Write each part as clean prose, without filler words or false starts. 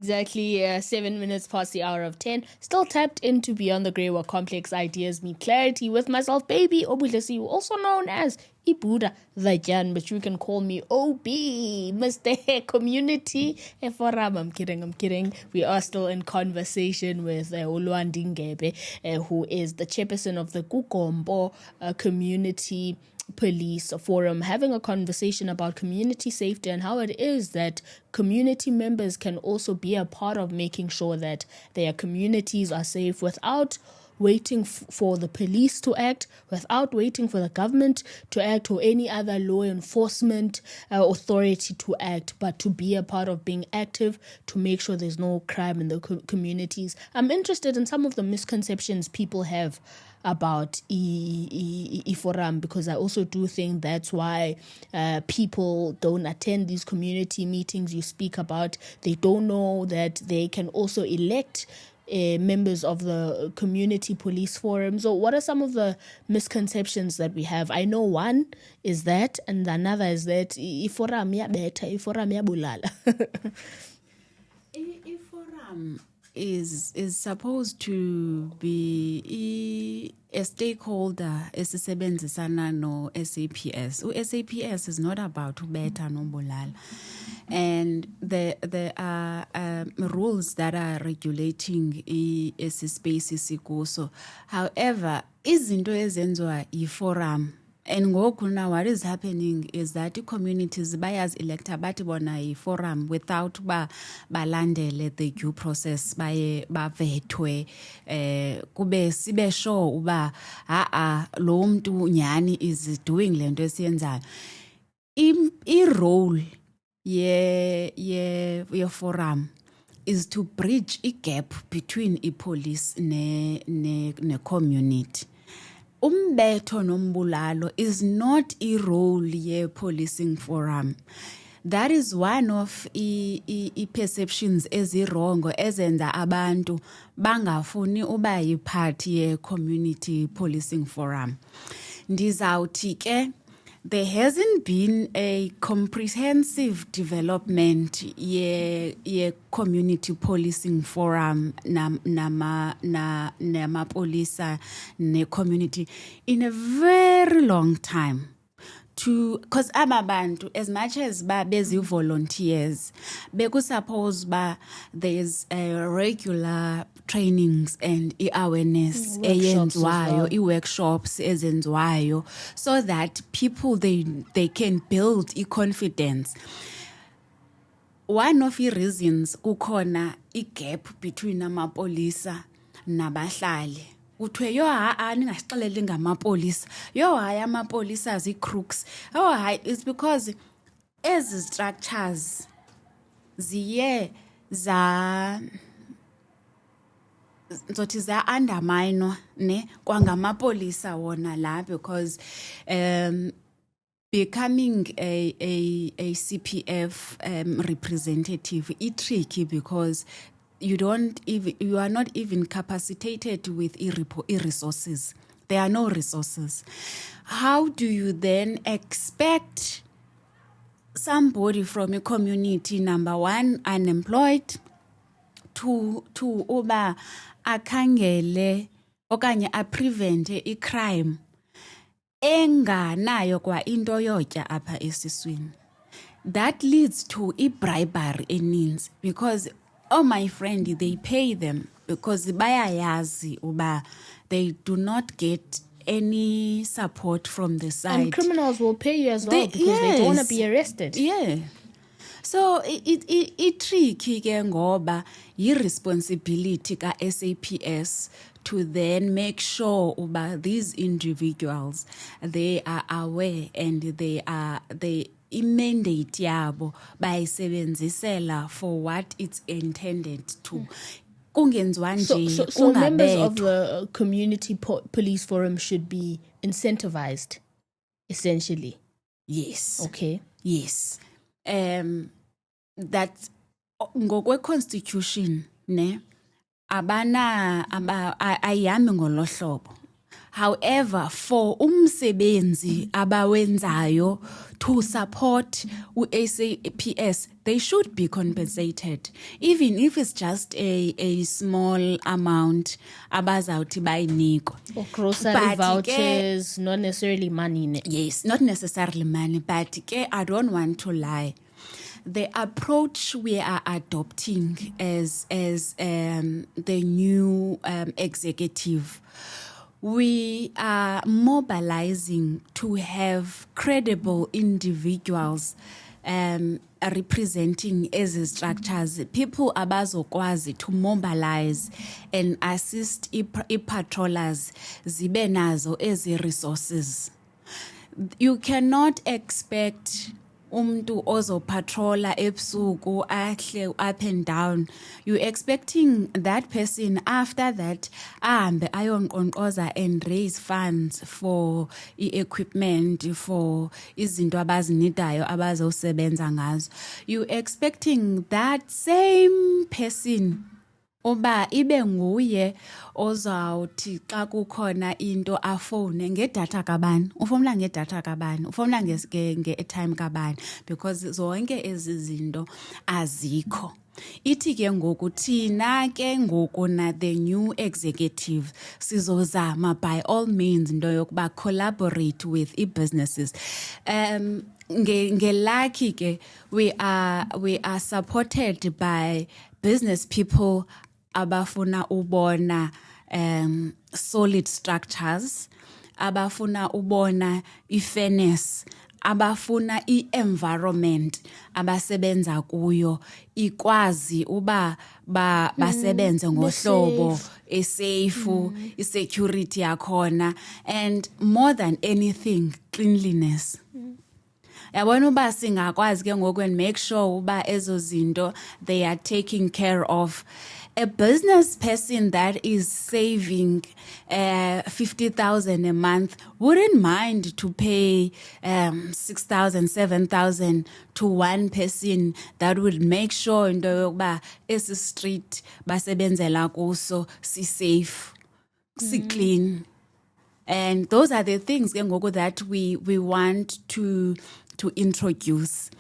Exactly 7 minutes past the hour of 10. Still tapped into Beyond the Grey, where complex ideas meet clarity with myself, Baby Obulesi, also known as Ibuda the Jan, but you can call me OB, Mr. Community Forum. I'm kidding. We are still in conversation with Oluwandi Ngebe, who is the chairperson of the Kukombo Community Police Forum, having a conversation about community safety and how it is that community members can also be a part of making sure that their communities are safe without waiting for the police to act, without waiting for the government to act or any other law enforcement authority to act, but to be a part of being active to make sure there's no crime in the communities. I'm interested in some of the misconceptions people have about forum, because I also do think that's why people don't attend these community meetings you speak about. They don't know that they can also elect members of the community police forum. So what are some of the misconceptions that we have? I know one is that, and another is that forum ya beta, forum ya bulala. Forum is supposed to be a stakeholder esisebenzisana no SAPS. SAPS is not about ubetha nombulala. And there are rules that are regulating esi space isikuso. However, izinto ezenziwa forum, and ngoku now what is happening is that the communities bayas electa bathi bona forum without balandele the due process baye bavethwe kube sibe sure uba lo mntu nyani is doing le nto esiyenzayo. I-role ye forum is to bridge a gap between police ne community. Umbetho nombulalo is not a role ye policing forum. That is one of perceptions ezirongo ezenza abantu bangafuni uba yipart ye community policing forum. Ndizawuthi ke there hasn't been a comprehensive development ye community policing forum nama polisa ne community in a very long time. Because abantu, as much as bezi volunteers, suppose there's regular trainings and awareness workshops ezenziwayo, so that people they can build confidence. One of the reasons kukhona gap between amapolisa nabahlali. Uthiwe yo ningasixeleli ngamapolisa, yo hayi amapolisa zii-crooks, yo hayi, it's because ezi structures ziye nzothi za-underminwa ne kwangamapolisa wona la, because becoming a CPF representative is tricky, because you are not even capacitated with resources. There are no resources. How do you then expect somebody from a community, number one, unemployed, to uba akangele okanye prevent crime enganayo kwa into yotya apha esiswini? That leads to bribery eninzi, because my friend, they pay them because bayayazi uba they do not get any support from the side. And criminals will pay you as well because they don't want to be arrested. Yeah. So it tricky ke ngoba yi-responsibility ka SAPS to then make sure uba these individuals, they are aware and they i-mandate yabo bayisebenzisela for what it's intended to. So members of the community police forum should be incentivized, essentially. Yes. Okay. Yes. That ngokwe constitution ne ayami ngolohlobo. However, for umsebenzi abawenzayo to support SAPS, they should be compensated, even if it's just a small amount abazawuthi bayinikwe. Or grocery But vouchers, not necessarily money. Yes, not necessarily money, but I don't want to lie. The approach we are adopting as the new executive, we are mobilizing to have credible individuals representing as structures, people abazokwazi to mobilize and assist i-patrollers zibe nazo ezi resources. You cannot expect umntu ozopatrola ebusuku ahle up and down. You're expecting that person after that ahambe ayonqonqoza and raise funds for equipment, for izinto abazinidayo abazosebenza ngazo. You're expecting that same person oba ibe nguye ozawuthi xa kukhona into afone ngedatha kabani, ufowunela ngedatha kabani, ufowunela nge-airtime kabani, because zonke ezi zinto azikho. Ithi ke ngoku thina ke ngoku na the new executive sizozama by all means into yokuba collaborate with i-businesses. Ngelakhi ke we are supported by business people abafuna ubona solid structures, abafuna ubona i-fairness, abafuna i-environment abasebenza kuyo ikwazi uba basebenze ngohlobo esafe, i-security yakhona, and more than anything cleanliness. Yabona uba singakwazi ke ngoku and make sure uba ezo zinto they are taken care of. A business person that is saving 50,000 a month wouldn't mind to pay 6,000, 7,000 to one person that would make sure into yokuba esi street basebenzela kuso si safe, si clean. And those are the things ke ngoku that we want to introduce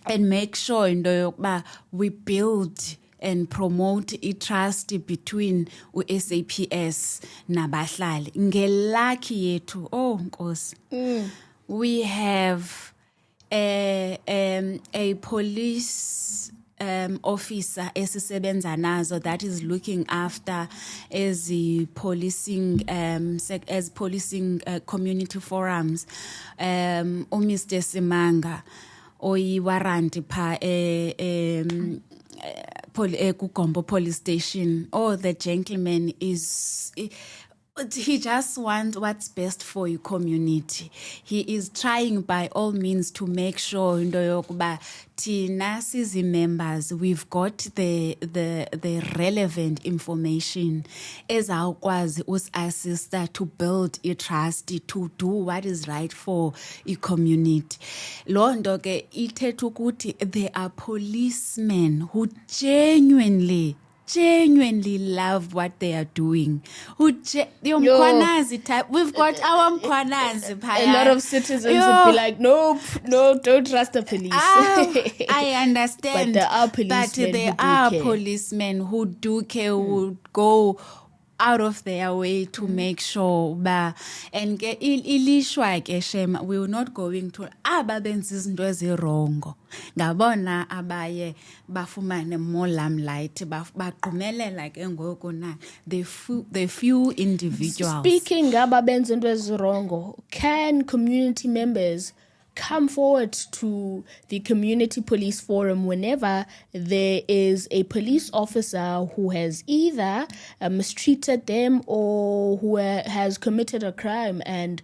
and make sure into yokuba we build and promote trust between SAPS nabahlali. Ngelakhi yethu, oh Nkosi, we have a police officer esisebenza nazo that is looking after as policing community forums. Mr. Simanga oyiwaranti pha Kugombo police station. Oh, the gentleman he just wants what's best for your community. He is trying by all means to make sure into yokuba thina sizi members we've got the relevant information ezawukwazi us-assista to build trust, to do what is right for i-community. Lo nto ke ithetha ukuthi there are policemen who genuinely love what they are doing. Type. We've got our Mkhwanazi. A lot of citizens would be like, nope, don't trust the police. I understand. But there are policemen who do care, who go out of their way to make sure and ilishwa ke shema, we will not going to ababenza izinto ezirongo ngabona abaye bafumane more limelight baqhumelela ke ngoku na the few individuals. Speaking ababenza izinto ezirongo, can community members come forward to the community police forum whenever there is a police officer who has either mistreated them or who has committed a crime, and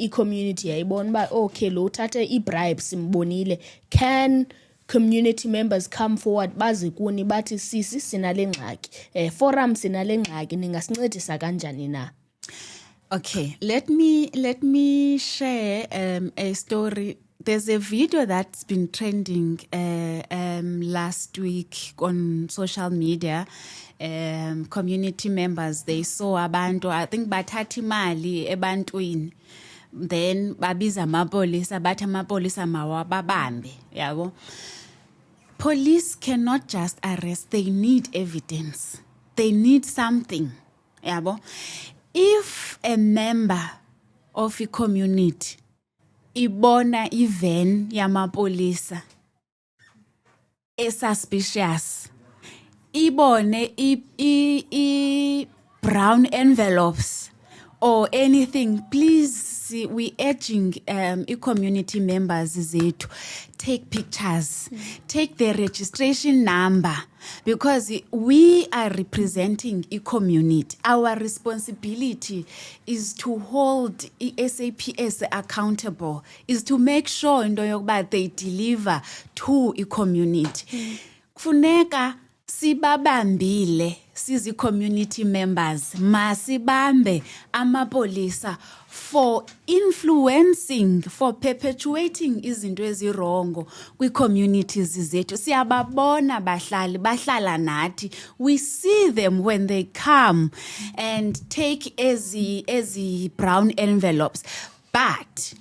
community ayibona ba okay lo thathe i-bribe simbonile? Can community members come forward baze kuni bathi sisi sinale ngxaki, forum sinale ngxaki, ningasincedisa kanjani na? Okay, let me share a story there's a video that's been trending last week on social media. Community members, they saw abantu, I think bathatha imali ebantwini, then babiza amapolisa, bathi amapolisa mawababambe, yabo. Police cannot just arrest, they need evidence. They need something, yabo. If a member of a community ibona ivan yamapolisa suspicious, ibone brown envelopes or anything, please, we urging community members zethu, take pictures, take the registration number, because we are representing a community. Our responsibility is to hold SAPS accountable, is to make sure into yokuba they deliver to a community. Kufuneka sibabambile sizi community members, masibambe amapolisa for influencing, for perpetuating izinto ezirongo kwi-communities zethu. Siyababona bahlala nathi. We see them when they come and take ezi brown envelopes. But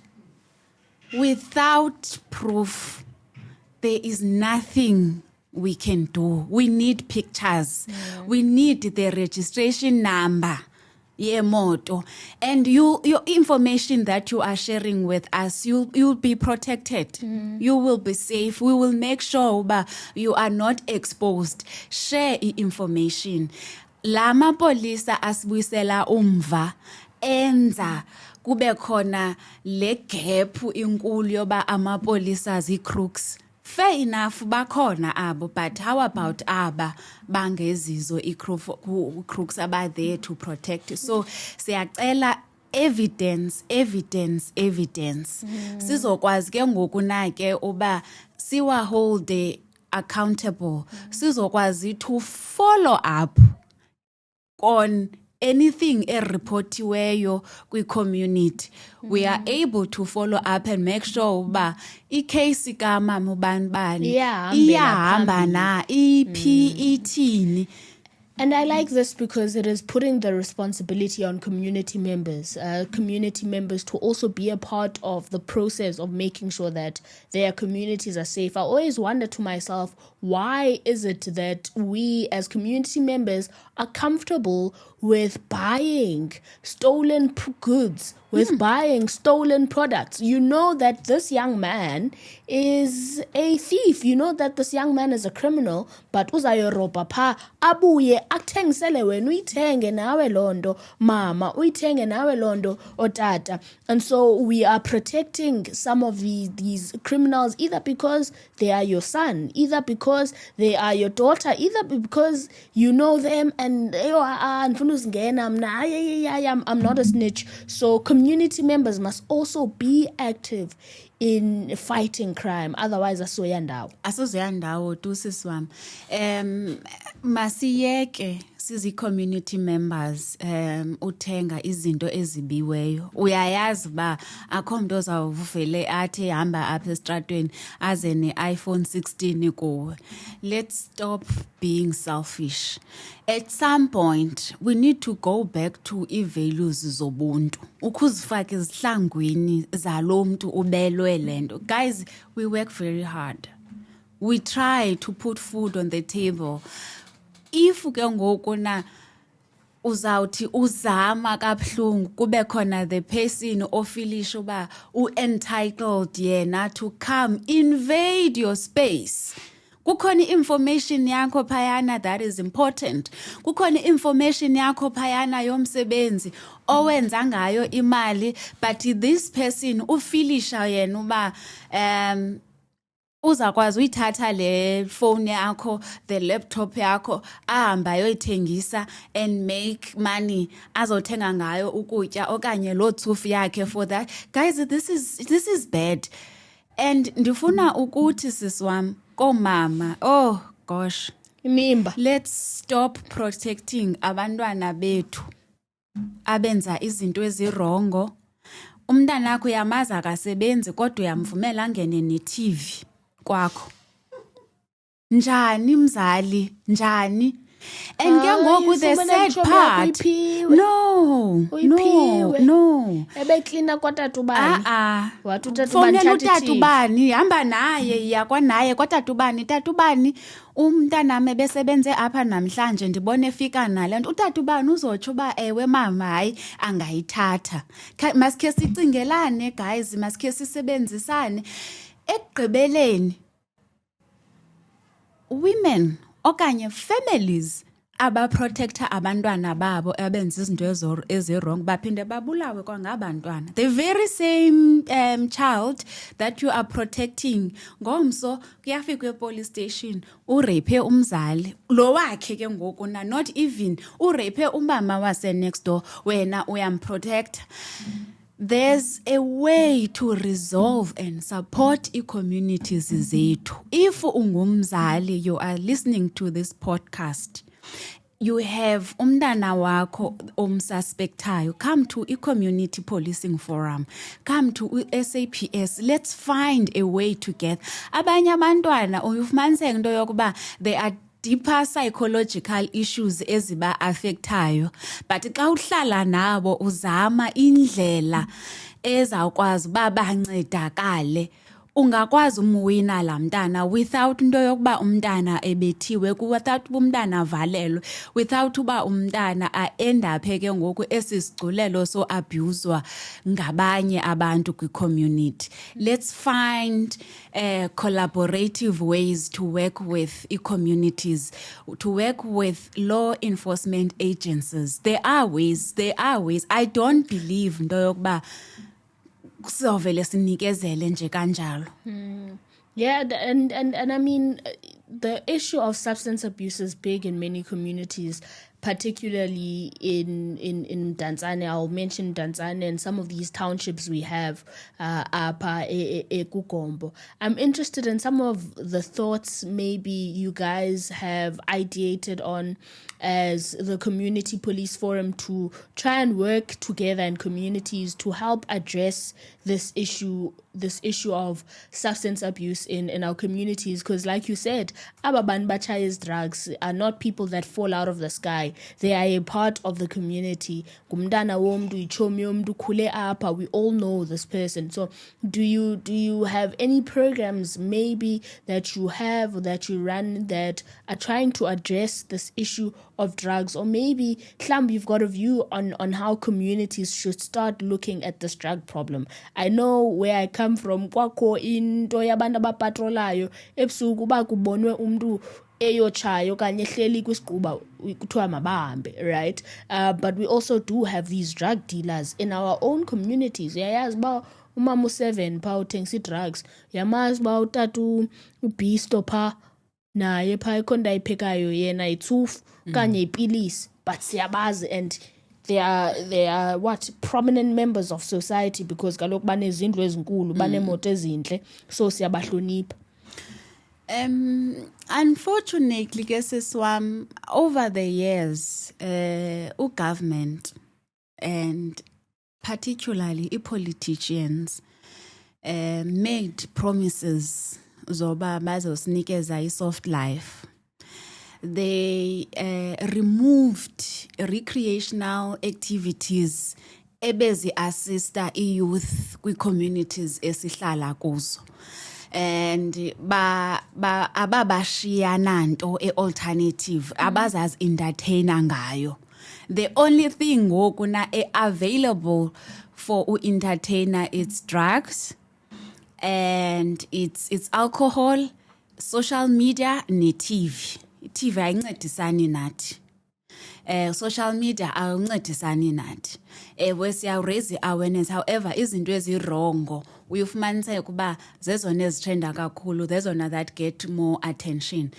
without proof, there is nothing we can do. We need pictures. Yeah. We need the registration number. Yemoto. And your information that you are sharing with us, you'll be protected. You will be safe. We will make sure you are not exposed. Share information. Lama polisa asibuyisela umva enza kube khona le gap inkulu yoba amapolisa zi-crooks. Fair enough, bakhona abo, but how about aba bangezizo crooks aba there to protect? So siyacela evidence. Sizokwazi ke ngoku na ke uba siwa hold accountable. Sizokwazi to follow up on anything reportiweyo kwi-community. We are able to follow up and make sure uba i-case kamama ubani iyahamba na ithini. And I like this because it is putting the responsibility on community members to also be a part of the process of making sure that their communities are safe. I always wonder to myself, why is it that we as community members are comfortable with buying stolen goods, with buying stolen products? You know that this young man is a thief. You know that this young man is a criminal, but uzayoroba pha abuye akuthengisele wena uyithenge nawe londo mama, uyithenge nawe londo otata. And so we are protecting some of these criminals, either because they are your son, either because they are your daughter, either because you know them and I'm not a snitch. So community members must also be active in fighting crime, otherwise asozoyandawo tu siswam. Masiyeke sizi community members uthenga izinto ezibiweyo. Uyayazi ba akho mntu ozawuvele athi hamba apha estratweni aze ne-iPhone 16 kuwe. Let's stop being selfish. At some point, we need to go back to i-values zobuntu. Ukuzifaka izihlangwini zalo mntu ubelwe lento. Guys, we work very hard. We try to put food on the table. If ke ngoku na uzawuthi uzama kabuhlungu kube khona the person ofilisha uba entitled yena to come invade your space. Kukhona information yakho phayana that is important. Kukhona information yakho phayana yomsebenzi owenza ngayo imali, but this person ufilisha yena uba uzakwazi uyithatha le phone yakho, the laptop yakho, ahamba yoyithengisa and make money azothenga ngayo ukutya okanye lo tsufu yakhe for that. Guys, this is bad. And ndifuna ukuthi siswam komama, oh gosh, imimba, let's stop protecting abantwana bethu abenza izinto ezirongo. umntana wakho uyamazi akasebenzi kodwa uyamvumela angene ne-TV kwakho. Njani mzali? Njani? And ke ngoku the sad part. No. Ebeklina kwatatubani. Wathi utatubani fonela utatubani, hamba naye yakwa naye kwatatubani. Tatubani umntanami besebenze apha namhlanje ndibone efika nale. Utatubani uzotsho uba ewe mama hayi angayithatha. Masikhe sicingelane guys, masikhe sisebenzisane. Ekugqibeleni women okanye families abaprotector abantwana babo abenza izinto ezi-wrong baphinde babulawe kwangabantwana. The very same child that you are protecting ngomso kuyafika epolice station urape umzali lo wakhe ke ngoku na not even urape umama wase next door wena uyamprotect. There's a way to resolve and support communities zethu. If ungumzali, you are listening to this podcast, you have umntana wakho omsuspectayo, come to community policing forum, come to SAPS, let's find a way together. Abanye abantwana uyifumaniseka into yokuba they are deeper psychological issues eziba affectayo, but xa uhlala nabo uzama indlela ezawukwazi uba bancedakale, ungakwazi umwina la mntana without into yokuba umntana ebethiwe, without umntana avalelwe, without uba umntana end up ke ngoku esisigculelo so abuswa ngabanye abantu kwi-community. Let's find collaborative ways to work with communities, to work with law enforcement agencies. There are ways. I don't believe into yokuba kusovele sinikezele nje kanjalo. Yeah, and I mean, the issue of substance abuse is big in many communities, particularly in Mdantsane. I'll mention Mdantsane and some of these townships we have apha eKugombo. I'm interested in some of the thoughts maybe you guys have ideated on as the Community Police Forum to try and work together in communities to help address this issue of substance abuse in our communities, because like you said, ababan bachayes drugs are not people that fall out of the sky. They are a part of the community. Gumdana womdu ichomi womdu kule apa, we all know this person. So do you have any programs maybe that you have or that you run that are trying to address this issue of drugs? Or maybe Klamb, you've got a view on how communities should start looking at this drug problem. I know where I come from, kwakho into yabantu abapatrolayo ebusuku ba kubonwe umuntu eyochayo kanye hleli kwisiguba kuthiwa mabahambe, right? But we also do have these drug dealers in our own communities. Yayazi ba umama u7 pha uthengisa drugs, yamazi ba utata uBeasto pha naye pha ikhonda iphekayo yena itsufu kanye ipilisi, but siyabazi and they are what prominent members of society because kaloku banezindlu ezinkulu banemoto ezinhle, so siyabahlonipha. Unfortunately, kesiswam, over the years, government and particularly politicians made promises zoba bazosinikeza i-soft life. They removed recreational activities ebezi assista youth kwi-communities esihlala kuzo. And ababashiya nanto alternative abazazi entertainer ngayo. The only thing ngoku na available for entertainer is drugs and it's alcohol, social media ne TV. TV ayincedisani nathi. Social media awuncedisani nathi. We siya raise awareness, however izinto ezirongo uyifumanise kuba zezona ezitrenda kakhulu, zezona that get more attention.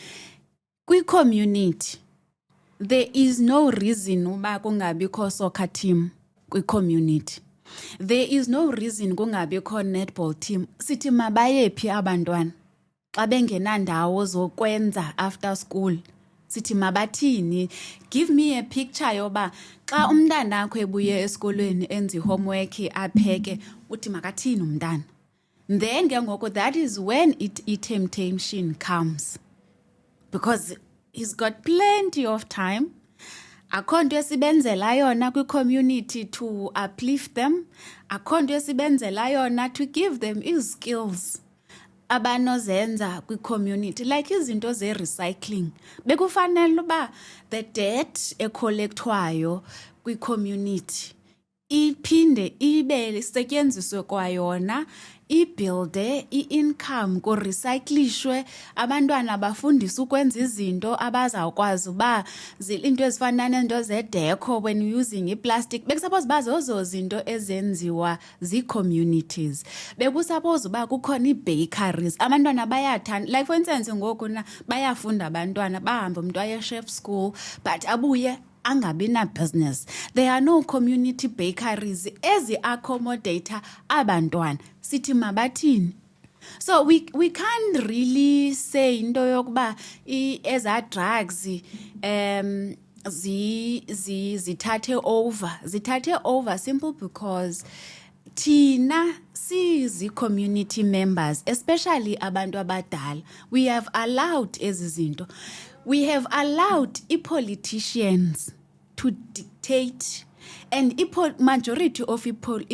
Kwi community there is no reason uba kungabikho soccer team kwi community. There is no reason kungabikho netball team. Sithi mabayephi abantwana xa bengenandawo zokwenza after school. sithi mabathini. Give me a picture yoba xa umntana wakho ebuye esikolweni enza homework apheke uthi makathini umntana. Then ke ngoko that is when temptation comes, because he's got plenty of time. Akho nto esibenzela yona kwi-community to uplift them. Akho nto esibenzela yona to give them skills abanozenza kwi-community, like izinto ze-recycling. Bekufanele uba the debt ecollectwayo kwi-community iphinde ibe isetyenziswe kwayona, ibuilde i-income, kurecyclishwe, abantwana bafundiswe ukwenza izinto abazawukwazi uba into ezifana neento zedeko when using i-plastic. Bekusuppose uba zozo zinto ezenziwa zii-communities. Bekusuppose uba kukhona ii-bakeries, abantwana bayathanda, like for instance ngoku bayafunda abantwana, bahamba umntu aye-chef school but abuye angabi na business. There are no community bakeries ezi-accommodate abantwana. Sithi mabathini. So we can't really say into yokuba eza drugs zithathe over simple because thina sizi-community members, especially abantu abadala, we have allowed ezi zinto. We have allowed politicians to dictate, and majority of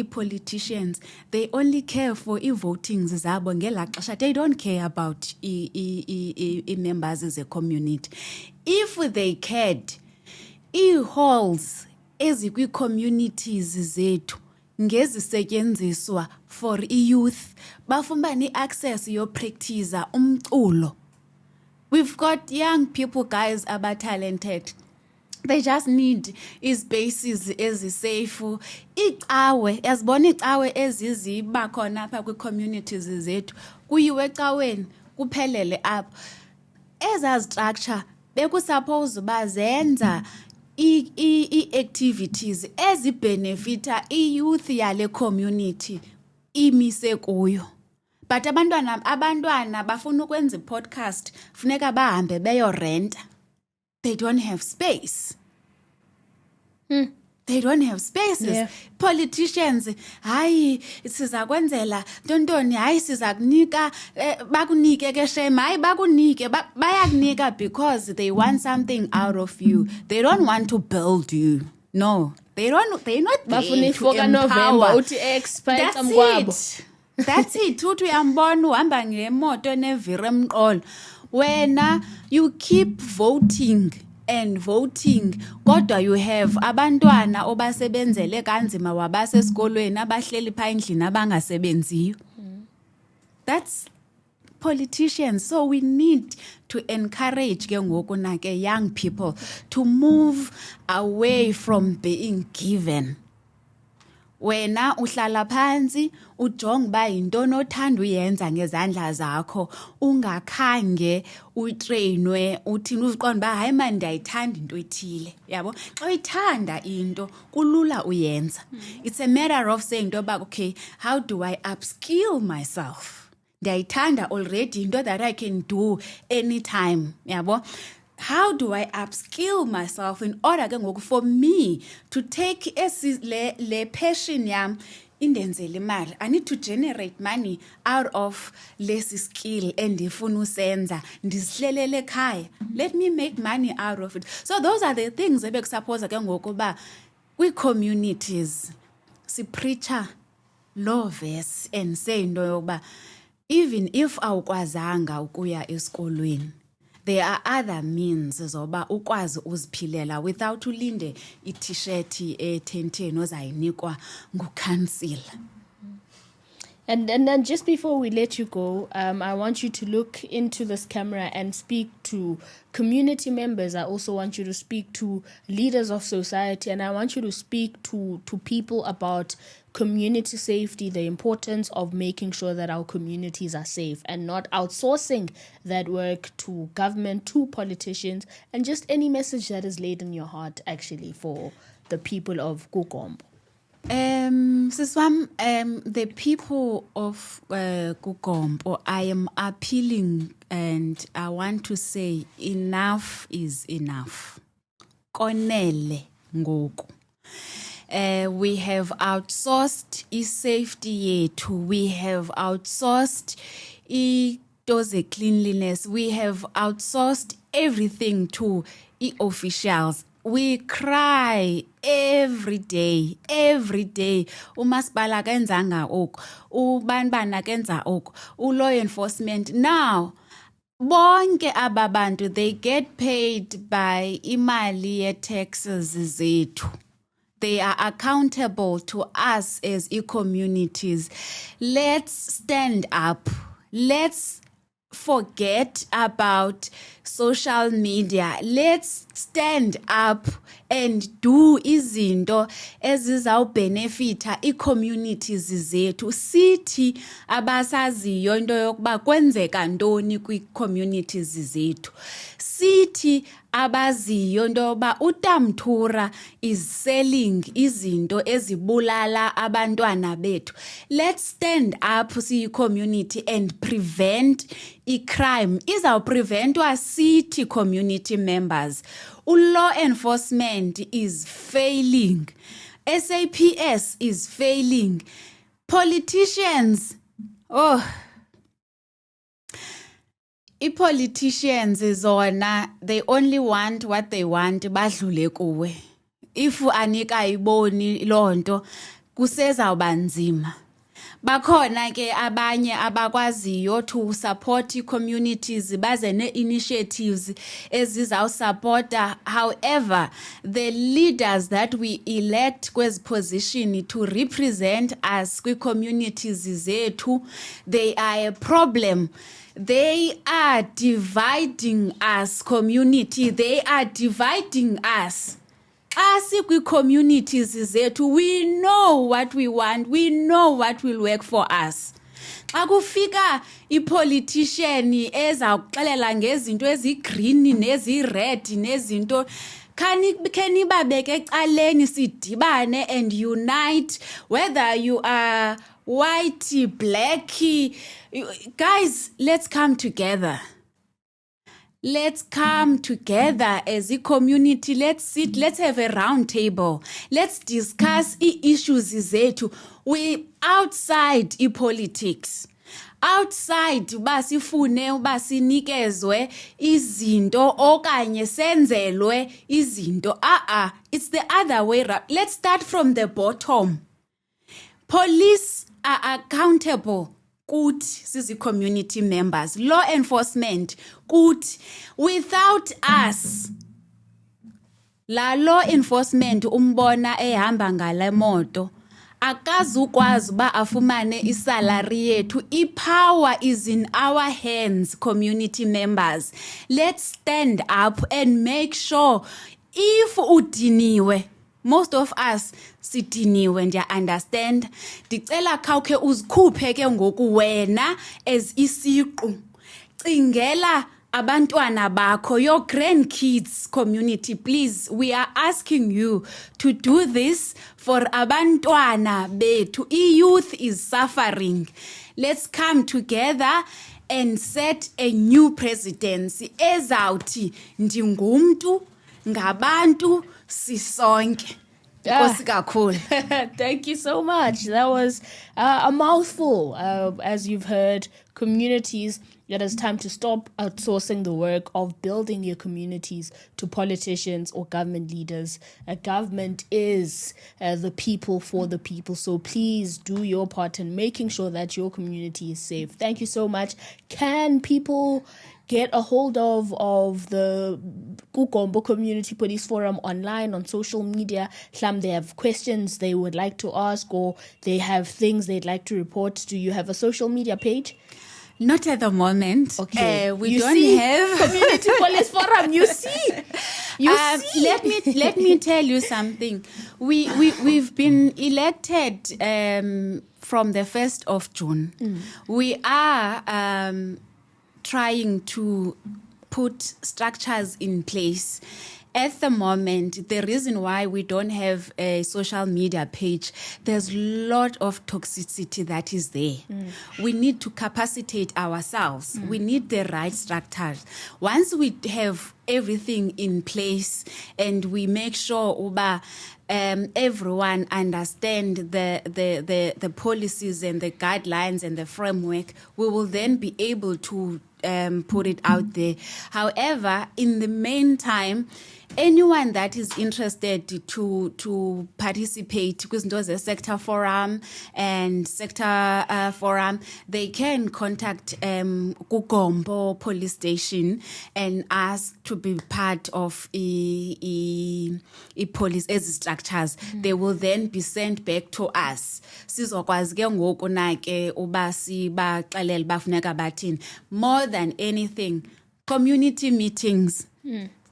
politicians, they only care for voting zabo ngela xesha. They don't care about members as a community. If they cared, halls ezikwi-communities zethu ngezisetyenziswa for youth, bafumana i-access yopractice umculo. We've got young people, guys, are talented. They just need spaces safe. Icawe, yazibona icawe eziziba khona apha kwi-communities zethu. Kuyiwe ecaweni, kuphelele apho. Eza structure, bekusuppose uba zenza i-activities ezibenefita i-youth yale community imise kuyo. But abantwana bafuna ukwenza i-podcast, funeka bahambe beyorenta. They don't have space. They don't have spaces. Yeah. Politicians, hayi siza kwenzela tontoni, hayi siza kunika bakunike ke shame, hayi bakunike bayakunika because they want something out of you. They don't want to build you. No, they're not there to empower. That's it. Uthi uyambona uhamba ngemoto neviri emqolo. Wena you keep voting and voting, kodwa you have abantwana obasebenzele kanzima wabase esikolweni abahleli pha endlini abangasebenziyo. That's politicians. So we need to encourage ke ngoku na ke young people to move away from being given. Wena uhlala phansi ujonga ba yintoni othanda uyenza ngezandla zakho, ungakhange utrainwe uthini uziqonda ba hayi manje ndiyayithanda into ethile, yabo. Xa uyithanda into kulula uyenza. It's a matter of saying doba, okay, how do I upskill myself? Ndiyayithanda already into that I can do anytime, yabo. How do I upskill myself in order ke ngoku for me to take le passion yam indenzele imali? I need to generate money out of lesi skill endifuna usenza ndizihlelele ekhaya. Let me make money out of it. So those are the things ebekusuppose ke ngoku ba kwi-communities si preacher law verse and say into yokuba even if awukwazanga ukuya esikolweni, there are other means zoba ukwazi uziphilela without ulinde i-t-shirt e-10 ozayinikwa ngu-council. And then just before we let you go, I want you to look into this camera and speak to community members. I also want you to speak to leaders of society, and I want you to speak to people about community safety, the importance of making sure that our communities are safe and not outsourcing that work to government, to politicians, and just any message that is laid in your heart actually for the people of Gugombo. Siswam, the people of Gugompo, I am appealing and I want to say enough is enough. Konele ngoku. We have outsourced safety yethu. We have outsourced doze cleanliness. We have outsourced everything to officials. We cry every day. Umasipala kenzanga oku, ubanibani kenza oku, law enforcement. Now, bonke ababantu, they get paid by imali ye taxes zethu. They are accountable to us as communities. Let's stand up. Let's forget about social media. Let's stand up and do izinto ezizawubenefita ii-communities zethu. Sithi abasaziyo into yokuba kwenzeka ntoni kwii-communities zethu. Sithi abaziyo into yoba uTamthura is selling izinto ezibulala abantwana bethu. Let's stand up siyi-community and prevent i-crime. Izawupreventwa sithi community members. Law enforcement is failing. SAPS is failing. Politicians, i-politicians zona, they only want what they want, badlule kuwe. If anika iboni lonto, kusezawuba nzima. Bakhona ke abanye abakwaziyo to support communities, baze ne-initiatives ezizawusupporta. However, the leaders that we elect kwezi position to represent us kwi-communities zethu, they are a problem. They are dividing us, community. They are dividing us. As communities zethu, we know what we want. We know what will work for us. Xa kufika i-politician ezawuxelela ngezinto ezi-green nezi-red nezinto, khenibabeke ecaleni sidibane and unite, whether you are white, black. Guys, let's come together. Let's come together as a community. Let's sit, let's have a round table. Let's discuss issues zethu. We outside politics. Outside basifune basinikezwe izinto okanye senzelwe izinto. It's the other way around. Let's start from the bottom. Police are accountable. Good, sizi community members. Law enforcement, good. Without us, la law enforcement umbona ehamba ngale moto, akazukwazi uba afumane isalary yethu. I-power is in our hands, community members. Let's stand up and make sure if udiniwe, most of us sidiniwe, ndiya understand. Ndicela khawukhe uzikhuphe ke ngoku wena as isiqu. Cingela abantwana bakho, your grandkids, community, please. We are asking you to do this for abantwana bethu. I-youth is suffering. Let's come together and set a new presidency. Ezawuthi ndingumntu, ngabantu, sisonke. Thank you so much. That was a mouthful. As you've heard, communities, it is time to stop outsourcing the work of building your communities to politicians or government leaders. A government is the people for the people. So please do your part in making sure that your community is safe. Thank you so much. Can people get a hold of the Gugompo Community Police Forum online, on social media? They have questions they would like to ask, or they have things they'd like to report. Do you have a social media page? Not at the moment. Okay. We don't have Community Police Forum. You see. Let me tell you something. We've been elected from the 1st of June. We are trying to put structures in place. At the moment, the reason why we don't have a social media page, there's a lot of toxicity that is there. We need to capacitate ourselves. We need the right structures. Once we have everything in place and we make sure everyone understand the policies and the guidelines and the framework, we will then be able to put it out there. However, in the meantime, anyone that is interested to participate because there's a sector forum and sector forum, they can contact Kugombo police station and ask to be part of a police as structures. They will then be sent back to us. Sizokwazi ke ngoku na ke uba sibaxelele bafuneka bathini. More than anything, community meetings.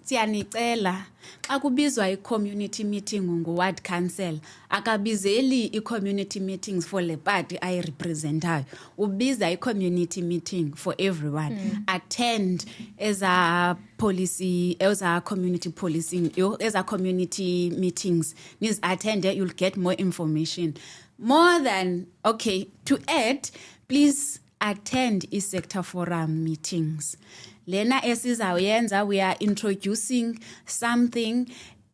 Siyanicela xa kubizwa i-community meeting ngu-ward council akabizeli i-community meetings for le party ayirepresentayo, ubiza i-community meeting for everyone. Attend as a policy, as a community policing, as a community meetings. Needs attend, you'll get more information. More than, okay, to add, please attend i-sector forum meetings. Lena esizawuyenza, we are introducing something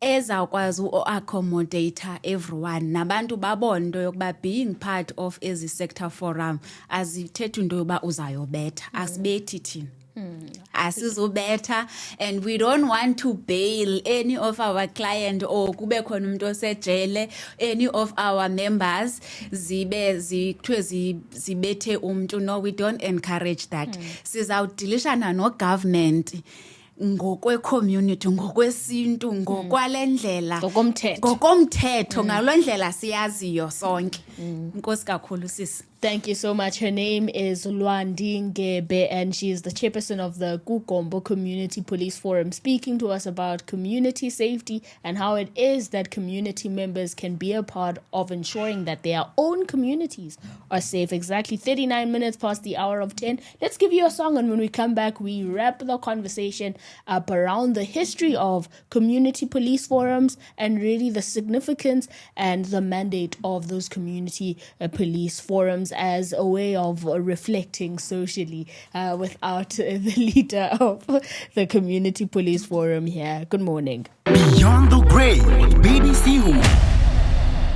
ezawukwazi u-accommodate everyone. Nabantu babone into yokuba being part of ezi sector forum azithethi into yokuba uzayobetha, asibethi thina. Asizobetha, and we don't want to bail any of our client or kube khona umuntu osejele, any of our members zibethe umuntu. No, we don't encourage that. Sizawudilishana no government ngokwe community, ngokwesintu, ngokwalendlela, ngokomthetho, ngalondlela siyaziyo sonke. Inkosi kakhulu sisi. Thank you so much. Her name is Lwandi Ngebe, and she is the chairperson of the Kugombo Community Police Forum, speaking to us about community safety and how it is that community members can be a part of ensuring that their own communities are safe. Exactly 39 minutes past the hour of 10. Let's give you a song, and when we come back, we wrap the conversation up around the history of community police forums and really the significance and the mandate of those community police forums as a way of reflecting socially without the leader of the Community Police Forum here. Good morning. Beyond the grave.